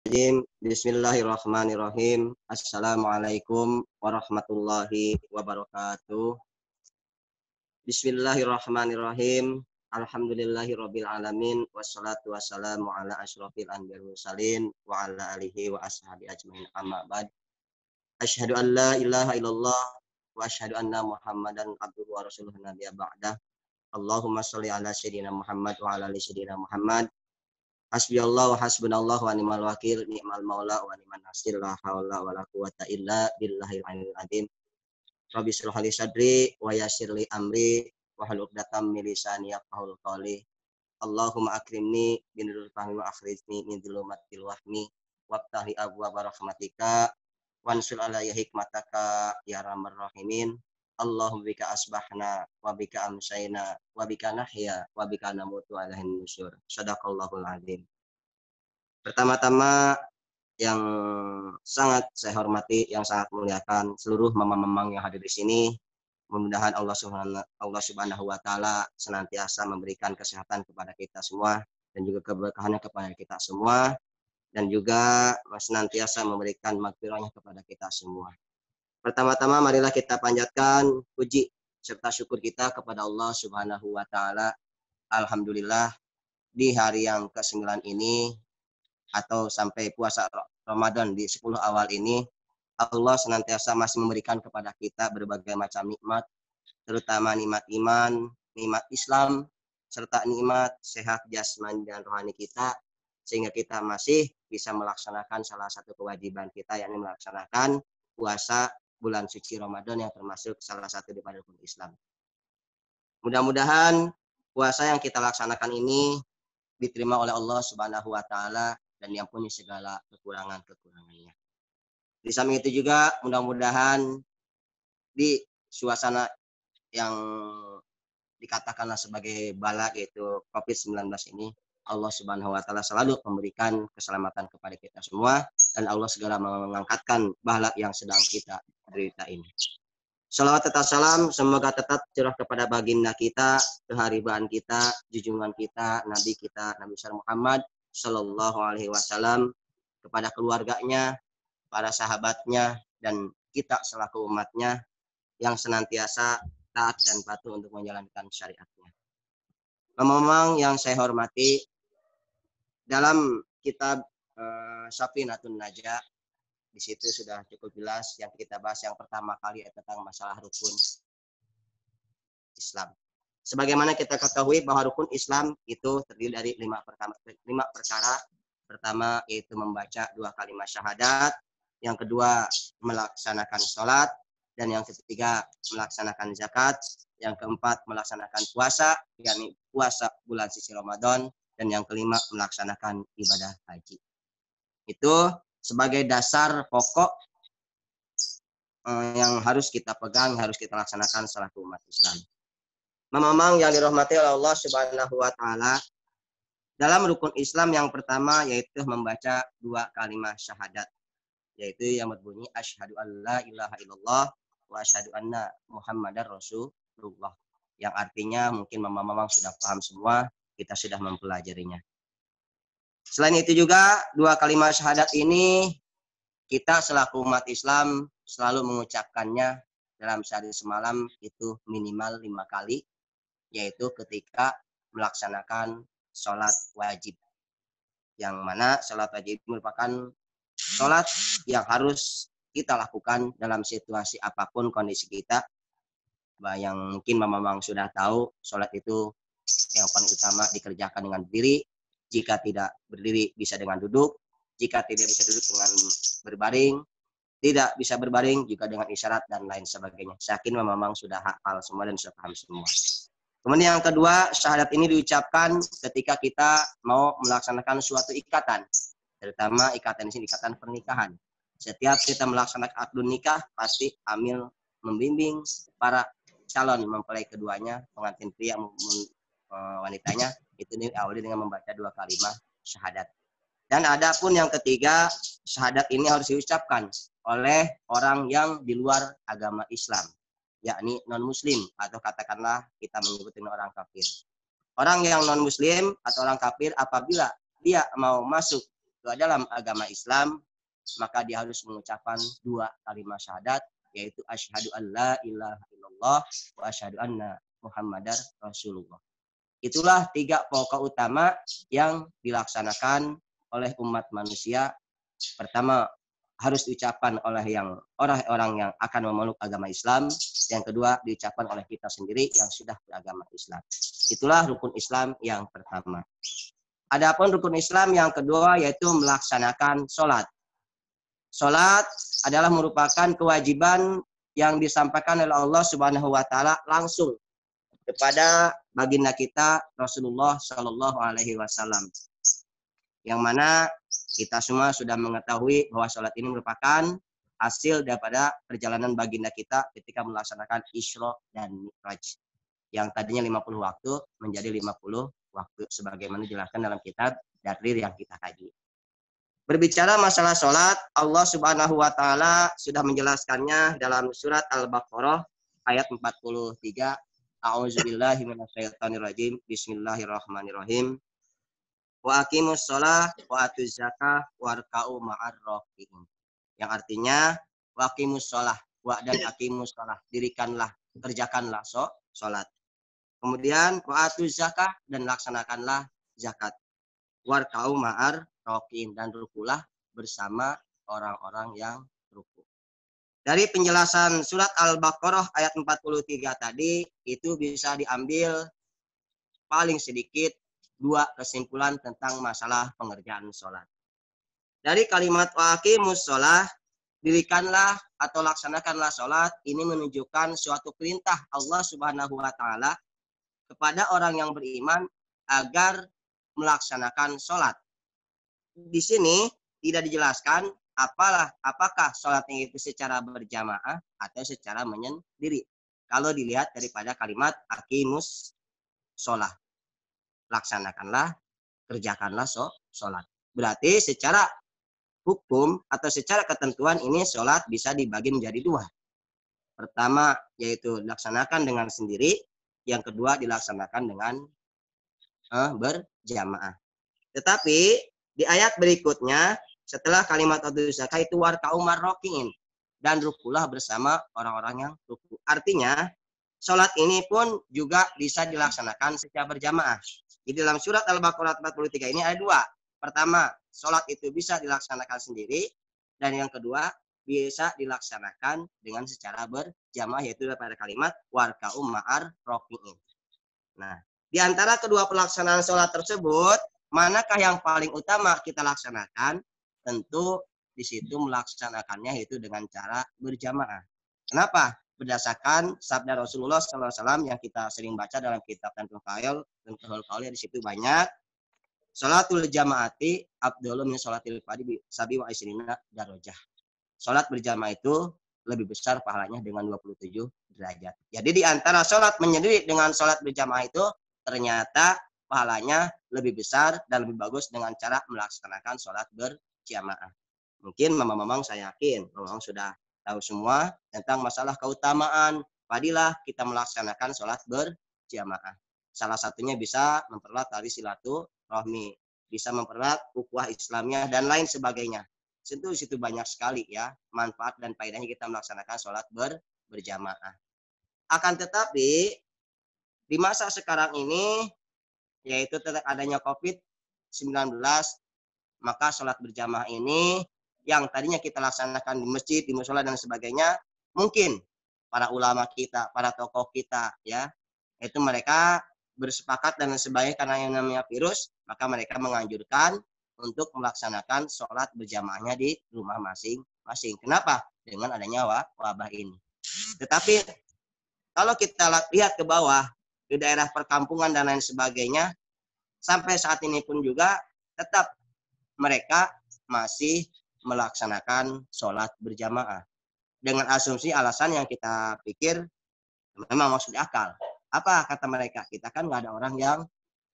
Bismillahirrahmanirrahim. Assalamualaikum warahmatullahi wabarakatuh. Bismillahirrahmanirrahim. Alhamdulillahirabbil alamin wassalatu wassalamu ala asyrofil anbiya'i wal mursalin wa ala alihi wa ashabi ajmain amma ba'd. Asyhadu an la ilaha illallah wa asyhadu anna Muhammadan abduhu wa rasuluhu nabiyya ba'dah. Allahumma shalli ala sayyidina Muhammad wa ala ali sayyidina Muhammad. Hasbiyallahu wa hasbunallahu wa ni'mal wakil, ni'mal maula wa ni'man nasir, la haula wa la quwata illa billahil aliyyil azim. Rabbi shrah li sadri wa yassir li amri wa hlul 'uqdatam min lisani yafqahul qawli. Allahumma akrimni bi nuril fahmi wa akhrijni min dhulumatil wahmi wabtahi abwaaba rahmatika wansur alayya hikmataka ya arhamar rahimin. Allahumma bika asbahna wa bika amsayna wa bika nahya wa bika namutu alaihin nusyur. Shadaqallahul azim. Pertama-tama yang sangat saya hormati, yang sangat muliakan seluruh mamang-mamang yang hadir di sini. Mudah-mudahan Allah Subhanahu wa taala senantiasa memberikan kesehatan kepada kita semua dan juga keberkahannya kepada kita semua dan juga senantiasa memberikan maghfirahnya kepada kita semua. Pertama-tama marilah kita panjatkan puji serta syukur kita kepada Allah Subhanahu wa taala. Alhamdulillah di hari yang ke-9 ini atau sampai puasa Ramadan di 10 awal ini, Allah senantiasa masih memberikan kepada kita berbagai macam nikmat, terutama nikmat iman, nikmat Islam, serta nikmat sehat jasmani dan rohani kita, sehingga kita masih bisa melaksanakan salah satu kewajiban kita, yakni melaksanakan puasa bulan suci Ramadan yang termasuk salah satu daripada rukun Islam. Mudah-mudahan puasa yang kita laksanakan ini diterima oleh Allah Subhanahu wa taala dan diampuni segala kekurangan-kekurangannya. Di samping itu juga mudah-mudahan di suasana yang dikatakanlah sebagai bala yaitu COVID-19 ini, Allah Subhanahu wa taala selalu memberikan keselamatan kepada kita semua dan Allah segera mengangkatkan bala yang sedang kita derita ini. Salawat serta salam semoga tetap curah kepada baginda kita, keharibaan kita, junjungan kita, Nabi kita, Nabi Muhammad Sallallahu Alaihi Wasallam, kepada keluarganya, para sahabatnya, dan kita selaku umatnya yang senantiasa taat dan patuh untuk menjalankan syariatnya. Memang yang saya hormati, dalam kitab Safinatun Najah, di situ sudah cukup jelas yang kita bahas yang pertama kali tentang masalah rukun Islam. Sebagaimana kita ketahui bahwa rukun Islam itu terdiri dari 5 perkara. Pertama yaitu membaca 2 kalimat syahadat, yang kedua melaksanakan sholat, dan yang ketiga melaksanakan zakat, yang keempat melaksanakan puasa, yakni puasa bulan suci Ramadan, dan yang kelima melaksanakan ibadah haji. Itu sebagai dasar pokok yang harus kita pegang, harus kita laksanakan selaku umat Islam. Memang yang dirahmati oleh Allah Subhanahu wa taala, dalam rukun Islam yang pertama yaitu membaca 2 kalimat syahadat, yaitu yang berbunyi asyhadu an la ilaha illallah wa asyhadu anna Muhammadar Rasulullah, yang artinya mungkin memang sudah paham semua, kita sudah mempelajarinya. Selain itu juga 2 kalimat syahadat ini kita selaku umat Islam selalu mengucapkannya dalam sehari semalam itu minimal 5 kali, yaitu ketika melaksanakan sholat wajib. Yang mana sholat wajib merupakan sholat yang harus kita lakukan dalam situasi apapun kondisi kita. Yang mungkin memang sudah tahu, sholat itu yang paling utama dikerjakan dengan berdiri. Jika tidak berdiri bisa dengan duduk, jika tidak bisa duduk dengan berbaring, tidak bisa berbaring juga dengan isyarat dan lain sebagainya. Saya yakin memang sudah hafal semua dan sudah paham semua. Kemudian yang kedua, syahadat ini diucapkan ketika kita mau melaksanakan suatu ikatan, terutama ikatan di sini ikatan pernikahan. Setiap kita melaksanakan akad nikah, pasti amil membimbing para calon mempelai keduanya, pengantin pria maupun wanitanya, itu diawali dengan membaca 2 kalimat syahadat. Dan ada pun yang ketiga, syahadat ini harus diucapkan oleh orang yang di luar agama Islam, yakni non-muslim, atau katakanlah kita menyebut dengan orang kafir. Orang yang non-muslim atau orang kafir apabila dia mau masuk dalam agama Islam, maka dia harus mengucapkan 2 kalimat syahadat, yaitu asyhadu an la ilaha illallah wa asyhadu anna muhammadar rasulullah. Itulah 3 pokok utama yang dilaksanakan oleh umat manusia. Pertama, harus diucapkan oleh orang-orang yang akan memeluk agama Islam. Yang kedua, diucapkan oleh kita sendiri yang sudah beragama Islam. Itulah rukun Islam yang pertama. Adapun rukun Islam yang kedua yaitu melaksanakan sholat. Sholat adalah merupakan kewajiban yang disampaikan oleh Allah Subhanahu wa taala langsung kepada baginda kita Rasulullah Shallallahu alaihi wasallam. Yang mana kita semua sudah mengetahui bahwa sholat ini merupakan hasil daripada perjalanan baginda kita ketika melaksanakan Isra dan Mi'raj. Yang tadinya 50 waktu menjadi 50 waktu sebagaimana dijelaskan dalam kitab Dardhir yang kita kaji. Berbicara masalah sholat, Allah Subhanahu wa taala sudah menjelaskannya dalam surat Al-Baqarah ayat 43. A'udzubillahi minasyaitonirrajim. Bismillahirrahmanirrahim. Wa aqimus shalah wa atuz zakah warka'u ma'ar raki'in. Yang artinya wa aqimus shalah, wa dan aqimus shalah, dirikanlah, kerjakanlah salat. Kemudian wa atuz zakah, dan laksanakanlah zakat. Warka'u ma'ar raki'in, dan rukulah bersama orang-orang yang ruku. Dari penjelasan surat Al-Baqarah ayat 43 tadi itu bisa diambil paling sedikit 2 kesimpulan tentang masalah pengerjaan sholat. Dari kalimat waqimus sholah, dirikanlah atau laksanakanlah sholat, ini menunjukkan suatu perintah Allah Subhanahu wa taala kepada orang yang beriman agar melaksanakan sholat. Di sini tidak dijelaskan apakah sholatnya itu secara berjamaah atau secara menyendiri. Kalau dilihat daripada kalimat aqimus sholah, laksanakanlah, kerjakanlah sholat. Berarti secara hukum atau secara ketentuan ini sholat bisa dibagi menjadi 2. Pertama yaitu dilaksanakan dengan sendiri, yang kedua dilaksanakan dengan berjamaah. Tetapi di ayat berikutnya setelah kalimat zakah itu warka'u marrokiin, dan rukulah bersama orang-orang yang ruku. Artinya sholat ini pun juga bisa dilaksanakan secara berjamaah. Di dalam surat Al-Baqarah 43 ini ada 2. Pertama, sholat itu bisa dilaksanakan sendiri, dan yang kedua bisa dilaksanakan dengan secara berjamaah, yaitu pada kalimat warka'u ma'ar raki'in. Nah, di antara kedua pelaksanaan sholat tersebut, manakah yang paling utama kita laksanakan? Tentu di situ melaksanakannya itu dengan cara berjamaah. Kenapa? Berdasarkan sabda Rasulullah SAW yang kita sering baca dalam kitab Tantul Qaul, di situ banyak. Sholatul jamaati afdhalu min sholatil fardhi bi sabi wa isrina darajah. Sholat berjamaah itu lebih besar pahalanya dengan 27 derajat. Jadi di antara sholat menyendiri dengan sholat berjamaah itu ternyata pahalanya lebih besar dan lebih bagus dengan cara melaksanakan sholat berjamaah. Mungkin mamang saya yakin, mamang sudah tahu semua tentang masalah keutamaan fadilah kita melaksanakan sholat berjamaah. Salah satunya bisa mempererat tali silaturahmi, bisa mempererat ukhuwah Islamnya dan lain sebagainya. Tentu situ banyak sekali ya manfaat dan faedahnya kita melaksanakan sholat berjamaah. Akan tetapi di masa sekarang ini, yaitu tetap adanya COVID-19, maka sholat berjamaah ini yang tadinya kita laksanakan di masjid, di mushola dan sebagainya, mungkin para ulama kita, para tokoh kita, ya, itu mereka bersepakat dan sebagainya karena yang namanya virus, maka mereka menganjurkan untuk melaksanakan sholat berjamaahnya di rumah masing-masing. Kenapa? Dengan adanya wabah ini. Tetapi kalau kita lihat ke bawah, di daerah perkampungan dan lain sebagainya, sampai saat ini pun juga tetap mereka masih melaksanakan sholat berjamaah. Dengan asumsi alasan yang kita pikir memang masuk akal. Apa kata mereka? Kita kan nggak ada orang yang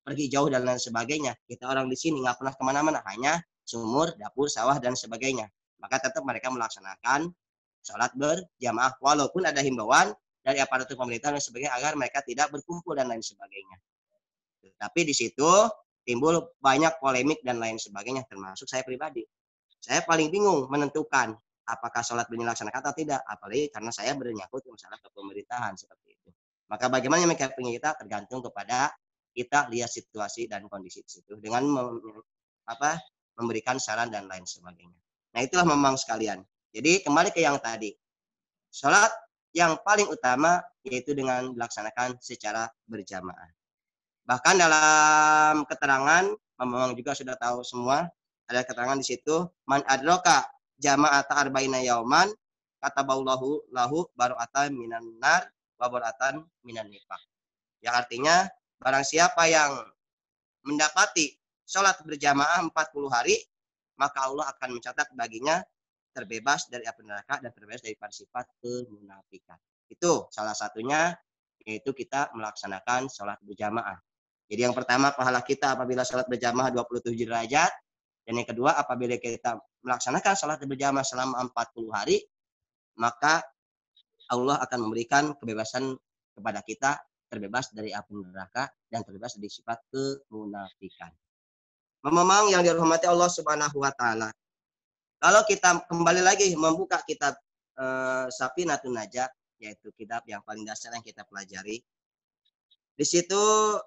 pergi jauh dan lain sebagainya. Kita orang di sini nggak pernah kemana-mana, hanya sumur, dapur, sawah dan sebagainya. Maka tetap mereka melaksanakan sholat berjamaah walaupun ada himbauan dari aparatur pemerintah dan sebagainya agar mereka tidak berkumpul dan lain sebagainya. Tapi di situ timbul banyak polemik dan lain sebagainya, termasuk saya pribadi. Saya paling bingung menentukan apakah sholat dilaksanakan atau tidak, apalagi karena saya bernyangkut masalah kepemerintahan seperti itu. Maka bagaimana menyikapi kita tergantung kepada kita lihat situasi dan kondisi di situ dengan memberikan saran dan lain sebagainya. Nah itulah memang sekalian. Jadi kembali ke yang tadi, sholat yang paling utama yaitu dengan dilaksanakan secara berjamaah. Bahkan dalam keterangan, memang juga sudah tahu semua, ada keterangan di situ, man adroka jama'ata arba'ina yauman, kata baulahu lahu baru'atan minan nar, wa baru'atan minan nifaq. Yang artinya, barang siapa yang mendapati sholat berjamaah 40 hari, maka Allah akan mencatat baginya terbebas dari api neraka dan terbebas dari sifat kemunafikan. Itu salah satunya, yaitu kita melaksanakan sholat berjamaah. Jadi yang pertama, pahala kita apabila sholat berjamaah 27 derajat. Dan yang kedua, apabila kita melaksanakan sholat berjamaah selama 40 hari, maka Allah akan memberikan kebebasan kepada kita, terbebas dari api neraka dan terbebas dari sifat kemunafikan. Memang yang dirahmati Allah Subhanahu wa taala. Kalau kita kembali lagi membuka kitab Safinatun Najah, yaitu kitab yang paling dasar yang kita pelajari. Di situ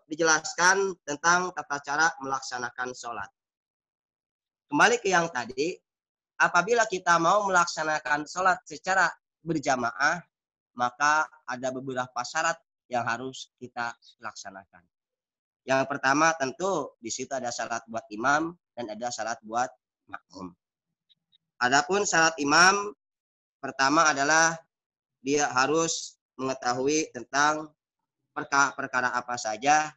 dijelaskan tentang tata cara melaksanakan sholat. Kembali ke yang tadi, apabila kita mau melaksanakan sholat secara berjamaah, maka ada beberapa syarat yang harus kita laksanakan. Yang pertama tentu di situ ada syarat buat imam dan ada syarat buat makmum. Adapun syarat imam pertama adalah dia harus mengetahui tentang perkara apa saja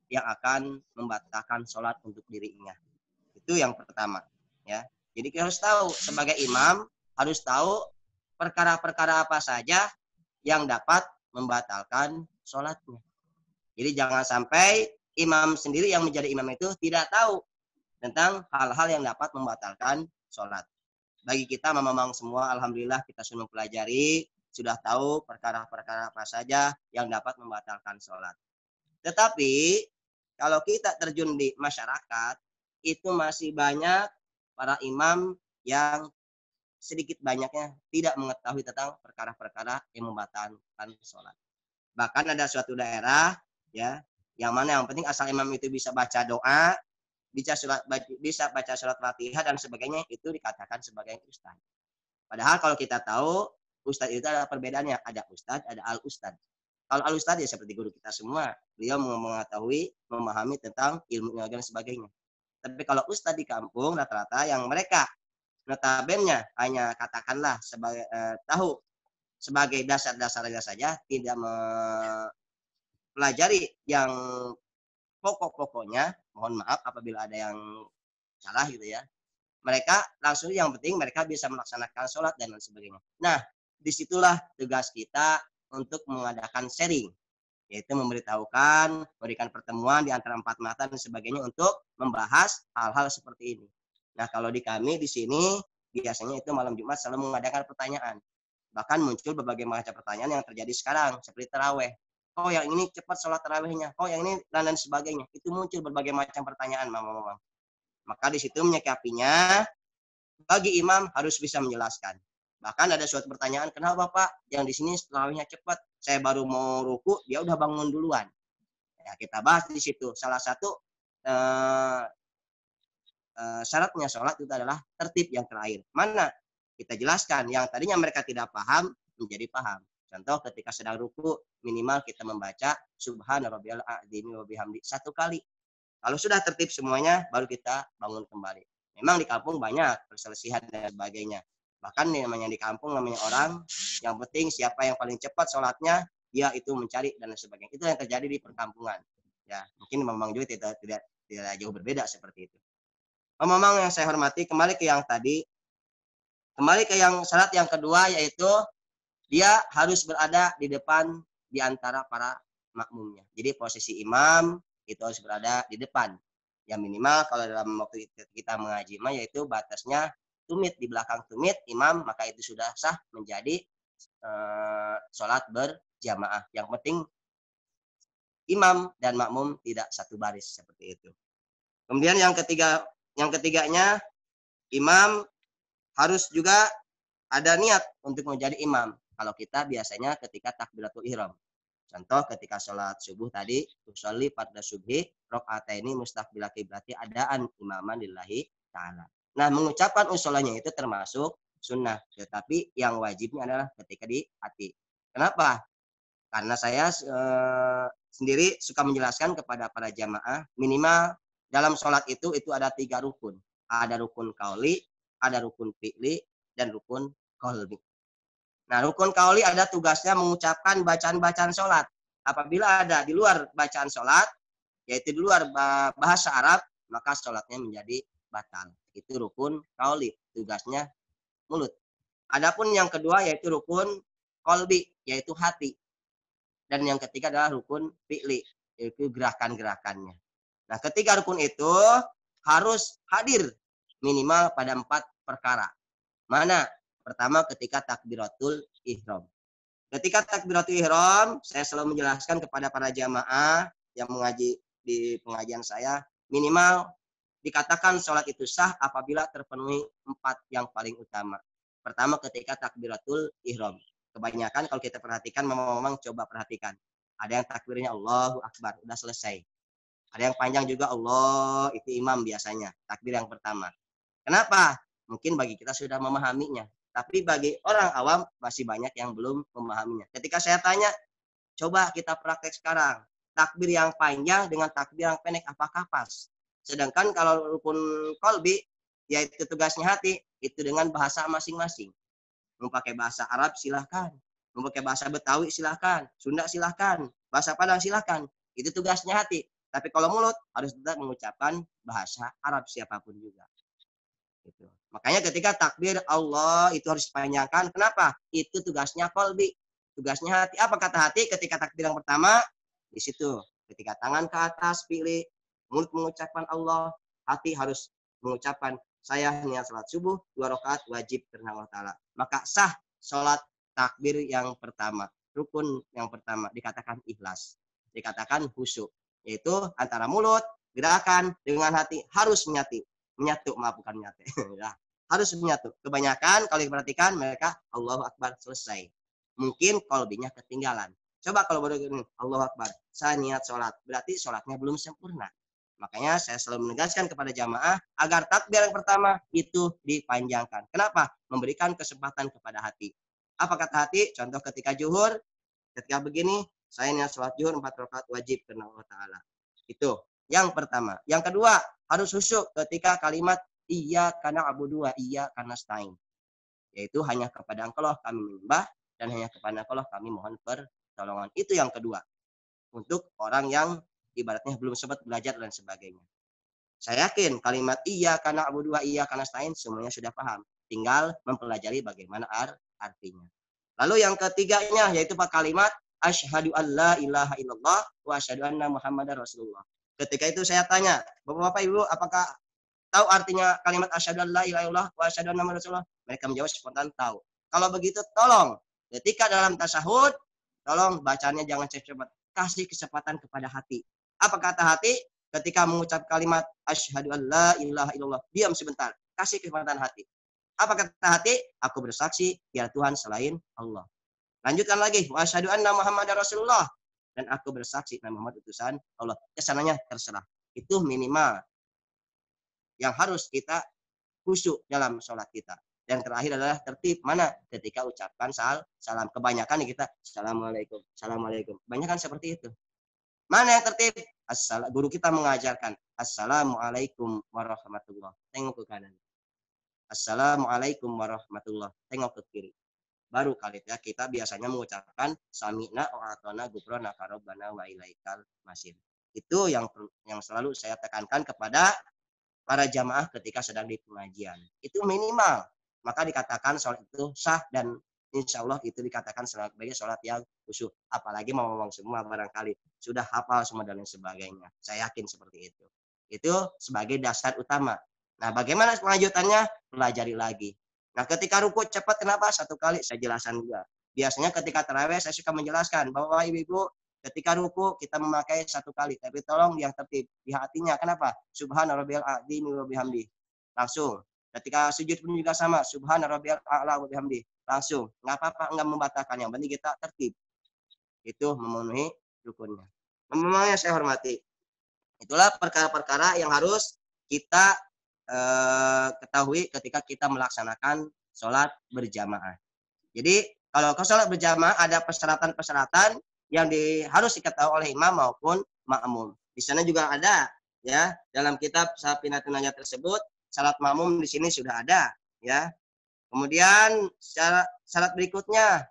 yang akan membatalkan sholat untuk dirinya. Itu yang pertama. Ya. Jadi kita harus tahu sebagai imam, harus tahu perkara-perkara apa saja yang dapat membatalkan sholatnya. Jadi jangan sampai imam sendiri yang menjadi imam itu tidak tahu tentang hal-hal yang dapat membatalkan sholat. Bagi kita memang semua, alhamdulillah kita sudah mempelajari, sudah tahu perkara-perkara apa saja yang dapat membatalkan sholat. Tetapi kalau kita terjun di masyarakat, itu masih banyak para imam yang sedikit banyaknya tidak mengetahui tentang perkara-perkara yang membatalkan sholat. Bahkan ada suatu daerah, ya, yang mana yang penting asal imam itu bisa baca doa, bisa baca surat Fatihah dan sebagainya, itu dikatakan sebagai ustaz. Padahal kalau kita tahu ustaz itu ada perbedaannya, ada ustaz, ada al-ustaz. Kalau al-ustaz ya seperti guru kita semua, beliau mengetahui, memahami tentang ilmu dan sebagainya. Tapi kalau ustaz di kampung rata-rata yang mereka notabene hanya katakanlah sebagai tahu sebagai dasar-dasarnya saja, tidak mempelajari yang pokok-pokoknya, mohon maaf apabila ada yang salah gitu ya. Mereka langsung yang penting mereka bisa melaksanakan sholat dan lain sebagainya. Nah, disitulah tugas kita untuk mengadakan sharing, yaitu memberitahukan, memberikan pertemuan di antara empat mata dan sebagainya untuk membahas hal-hal seperti ini. Nah, kalau di kami di sini biasanya itu malam Jumat selalu mengadakan pertanyaan. Bahkan muncul berbagai macam pertanyaan yang terjadi sekarang, seperti taraweh. Oh, yang ini cepat sholat tarawehnya. Oh, yang ini dan lain sebagainya. Itu muncul berbagai macam pertanyaan, mama. Maka di situ menyikapinya, bagi imam harus bisa menjelaskan. Bahkan ada suatu pertanyaan, kenapa Pak yang di sini tarawihnya cepat? Saya baru mau ruku, dia udah bangun duluan. Ya, kita bahas di situ. Salah satu syaratnya sholat itu adalah tertib yang terakhir. Mana? Kita jelaskan. Yang tadinya mereka tidak paham, menjadi paham. Contoh ketika sedang ruku, minimal kita membaca Subhana rabbiyal a'zimi wa bihamdi 1 kali. Kalau sudah tertib semuanya, baru kita bangun kembali. Memang di kampung banyak perselisihan dan sebagainya. Bahkan namanya di kampung, namanya orang, yang penting siapa yang paling cepat sholatnya, dia itu mencari dan sebagainya. Itu yang terjadi di perkampungan. Ya, mungkin memang juga tidak jauh berbeda seperti itu. Memang yang saya hormati, kembali ke yang tadi, kembali ke yang syarat yang kedua, yaitu dia harus berada di depan di antara para makmumnya. Jadi posisi imam itu harus berada di depan. Yang minimal kalau dalam waktu kita mengaji yaitu batasnya tumit, di belakang tumit imam, maka itu sudah sah menjadi sholat berjamaah. Yang penting imam dan makmum tidak satu baris seperti itu. Kemudian yang ketiganya imam harus juga ada niat untuk menjadi imam. Kalau kita biasanya ketika takbiratul ihram. Contoh ketika sholat subuh tadi, usolli pada subhi rakaataini mustaqbil kiblati adaan imaman lillahi ta'ala. Nah, mengucapkan usolanya itu termasuk sunnah, tetapi yang wajibnya adalah ketika di hati. Kenapa? Karena saya sendiri suka menjelaskan kepada para jamaah, minimal dalam sholat itu ada 3 rukun. Ada rukun kauli, ada rukun fi'li, dan rukun qalbi. Nah, rukun kauli ada tugasnya mengucapkan bacaan-bacaan sholat. Apabila ada di luar bacaan sholat, yaitu di luar bahasa Arab, maka sholatnya menjadi batal. Itu rukun kauli, tugasnya mulut. Adapun yang kedua yaitu rukun qalbi, yaitu hati. Dan yang ketiga adalah rukun fi'li, yaitu gerakan-gerakannya. Nah, ketiga rukun itu harus hadir minimal pada 4 perkara. Mana? Pertama ketika takbiratul ihram. Ketika takbiratul ihram, saya selalu menjelaskan kepada para jamaah yang mengaji di pengajian saya, minimal dikatakan sholat itu sah apabila terpenuhi 4 yang paling utama. Pertama ketika takbiratul ihram. Kebanyakan kalau kita perhatikan, memang coba perhatikan. Ada yang takbirnya Allahu Akbar, udah selesai. Ada yang panjang juga Allah, itu imam biasanya, takbir yang pertama. Kenapa? Mungkin bagi kita sudah memahaminya. Tapi bagi orang awam masih banyak yang belum memahaminya. Ketika saya tanya, coba kita praktek sekarang. Takbir yang panjang dengan takbir yang pendek, apakah pas? Sedangkan kalau rukun kolbi, yaitu tugasnya hati, itu dengan bahasa masing-masing. Mau pakai bahasa Arab silahkan. Mau pakai bahasa Betawi silahkan. Sunda silahkan. Bahasa Padang silahkan. Itu tugasnya hati. Tapi kalau mulut harus tetap mengucapkan bahasa Arab siapapun juga. Gitu. Makanya ketika takbir Allah itu harus dipanjangkan. Kenapa? Itu tugasnya kolbi. Tugasnya hati. Apa kata hati ketika takbir yang pertama? Di situ. Ketika tangan ke atas pilih. Mulut mengucapkan Allah. Hati harus mengucapkan saya niat salat subuh 2 rakaat wajib karena Allah Ta'ala. Maka sah salat takbir yang pertama. Rukun yang pertama dikatakan ikhlas. Dikatakan khusyuk. Yaitu antara mulut, gerakan dengan hati harus menyatu, maaf bukan menyatu. Harus menyatu. Kebanyakan kalau diperhatikan mereka Allahu Akbar selesai. Mungkin kolbinya ketinggalan. Coba kalau baru gini, Allahu Akbar, saya niat sholat. Berarti sholatnya belum sempurna. Makanya saya selalu menegaskan kepada jamaah agar takbir yang pertama itu dipanjangkan. Kenapa? Memberikan kesempatan kepada hati. Apa kata hati? Contoh ketika zuhur, ketika begini, saya niat sholat zuhur 4 rakaat wajib karena Allah Ta'ala. Itu yang pertama. Yang kedua, harus khusyuk ketika kalimat iyyaka na'budu wa iyyaka nasta'in. Yaitu hanya kepada Engkau kami menyembah dan hanya kepada Engkau kami mohon pertolongan. Itu yang kedua. Untuk orang yang ibaratnya belum sempat belajar dan sebagainya. Saya yakin kalimat iyyaka na'budu wa iyyaka nasta'in semuanya sudah paham. Tinggal mempelajari bagaimana artinya. Lalu yang ketiganya yaitu kalimat asyhadu an la ilaha illallah wa asyhadu anna muhammadar rasulullah. Ketika itu saya tanya, Bapak-bapak Ibu, apakah tahu artinya kalimat asyhadu an la ilaha illallah wa asyhadu anna muhammadar rasulullah? Mereka menjawab spontan tahu. Kalau begitu tolong ketika dalam tasyahud, tolong bacanya jangan cepat-cepat. Kasih kesempatan kepada hati. Apa kata hati? Ketika mengucap kalimat asyhadu an la ilaha illallah, diam sebentar, kasih kesempatan hati. Apa kata hati? Aku bersaksi tiada Tuhan selain Allah. Lanjutkan lagi, wa asyhadu anna muhammadar rasulullah, dan aku bersaksi Nabi Muhammad utusan Allah. Kesananya terserah. Itu minimal yang harus kita khusyuk dalam sholat kita. Dan terakhir adalah tertib. Mana? Ketika ucapkan salam. Kebanyakan kita assalamualaikum, assalamualaikum. Kebanyakan seperti itu. Mana yang tertib? Guru kita mengajarkan assalamualaikum warahmatullah. Tengok ke kanan. Assalamualaikum warahmatullah. Tengok ke kiri. Baru kali ya kita biasanya mengucapkan sami'na wa ata'na ghufranaka rabbana wa ilaikal masir. Itu yang selalu saya tekankan kepada para jamaah ketika sedang di pengajian. Itu minimal. Maka dikatakan sholat itu sah dan insya Allah itu dikatakan sebagai sholat yang khusyuk. Apalagi mau ngomong semua barangkali sudah hafal semua dan lain sebagainya. Saya yakin seperti itu. Itu sebagai dasar utama. Nah, bagaimana kelanjutannya? Pelajari lagi. Nah, ketika ruku cepat kenapa? Satu kali saya jelaskan juga. Biasanya ketika tarawih saya suka menjelaskan bahwa ibu-ibu Ketika ruku kita memakai 1 kali, tapi tolong yang tertib di hatinya. Kenapa? Subhana rabbiyal a'zim wa bihamdi. Langsung. Ketika sujud pun juga sama, subhana rabbiyal a'la wa bihamdi. Langsung. Enggak apa-apa, enggak membatalkan. Yang penting kita tertib. Itu memenuhi rukunnya. Memang yang saya hormati, itulah perkara-perkara yang harus kita ketahui ketika kita melaksanakan sholat berjamaah. Jadi kalau ke sholat berjamaah ada persyaratan-persyaratan yang harus diketahui oleh imam maupun makmum. Di sana juga ada ya dalam kitab Safinatun Najah tersebut, salat makmum di sini sudah ada ya. Kemudian syarat berikutnya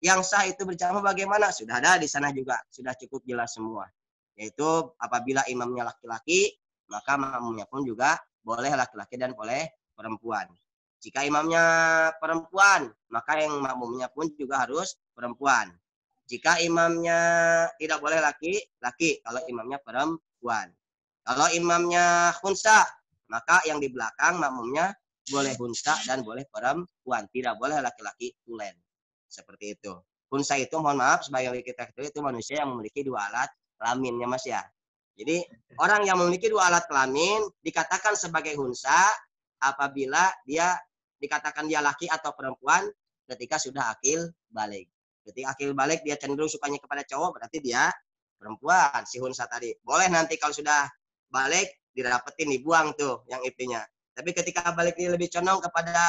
yang sah itu berjamaah bagaimana? Sudah ada di sana juga, sudah cukup jelas semua. Yaitu apabila imamnya laki-laki, maka makmumnya pun juga boleh laki-laki dan boleh perempuan. Jika imamnya perempuan, maka yang makmumnya pun juga harus perempuan. Jika imamnya tidak boleh laki-laki, kalau imamnya perempuan. Kalau imamnya khunsa, maka yang di belakang makmumnya boleh khunsa dan boleh perempuan. Tidak boleh laki-laki tulen. Seperti itu. Khunsa itu mohon maaf sebagai kita itu manusia yang memiliki 2 alat kelamin ya Mas ya. Jadi orang yang memiliki 2 alat kelamin dikatakan sebagai khunsa apabila dia dikatakan dia laki atau perempuan ketika sudah akil balik. Ketika akil balik dia cenderung sukanya kepada cowok, berarti dia perempuan si khunsa tadi. Boleh nanti kalau sudah balik dirapetin, dibuang tuh yang itunya. Tapi ketika balik ini lebih condong kepada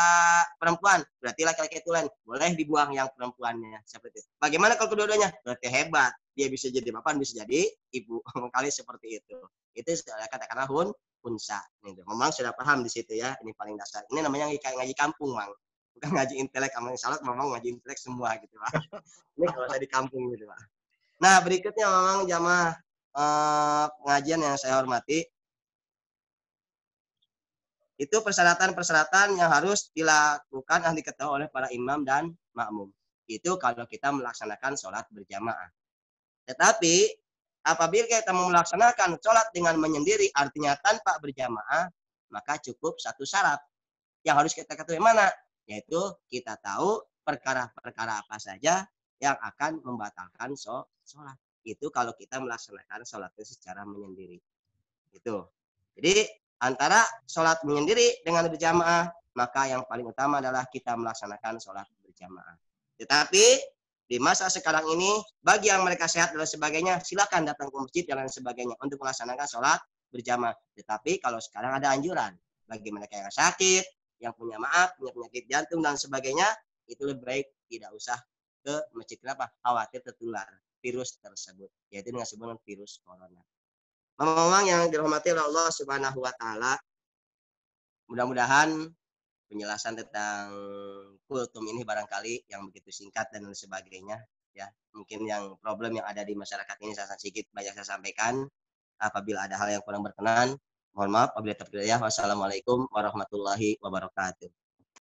perempuan, berarti laki-laki itu lain. Boleh dibuang yang perempuannya. Seperti itu. Bagaimana kalau kedua-duanya? Berarti hebat. Dia bisa jadi bapak, bisa jadi ibu. Kali seperti itu. Itu katakanlah hunsa. Memang sudah paham di situ ya. Ini paling dasar. Ini namanya ngaji kampung, Mang. Bukan ngaji intelek. Amal salat memang ngaji intelek semua gitu, Pak. Ini kalau saya di kampung gitu, Pak. Nah, berikutnya memang jamaah pengajian yang saya hormati. Itu persyaratan-persyaratan yang harus dilakukan yang diketahui oleh para imam dan makmum. Itu kalau kita melaksanakan sholat berjamaah. Tetapi apabila kita mau melaksanakan sholat dengan menyendiri, artinya tanpa berjamaah, maka cukup 1 syarat yang harus kita ketahui mana, yaitu kita tahu perkara-perkara apa saja yang akan membatalkan sholat. Itu kalau kita melaksanakan sholat itu secara menyendiri. Itu. Jadi antara sholat menyendiri dengan berjamaah, maka yang paling utama adalah kita melaksanakan sholat berjamaah. Tetapi di masa sekarang ini, bagi yang mereka sehat dan sebagainya, silakan datang ke masjid dan lain sebagainya untuk melaksanakan sholat berjamaah. Tetapi kalau sekarang ada anjuran bagi mereka yang sakit, yang punya punya penyakit jantung dan sebagainya, itu lebih baik tidak usah ke masjid. Kenapa? Khawatir tertular virus tersebut, yaitu dengan sebutan virus corona. Memang yang dirahmati oleh Allah Subhanahu wa taala, mudah-mudahan penjelasan tentang kultum ini barangkali yang begitu singkat dan sebagainya ya. Mungkin yang problem yang ada di masyarakat ini saya sedikit banyak saya sampaikan. Apabila ada hal yang kurang berkenan, mohon maaf. Wabillahi taufiq. Wassalamualaikum warahmatullahi wabarakatuh.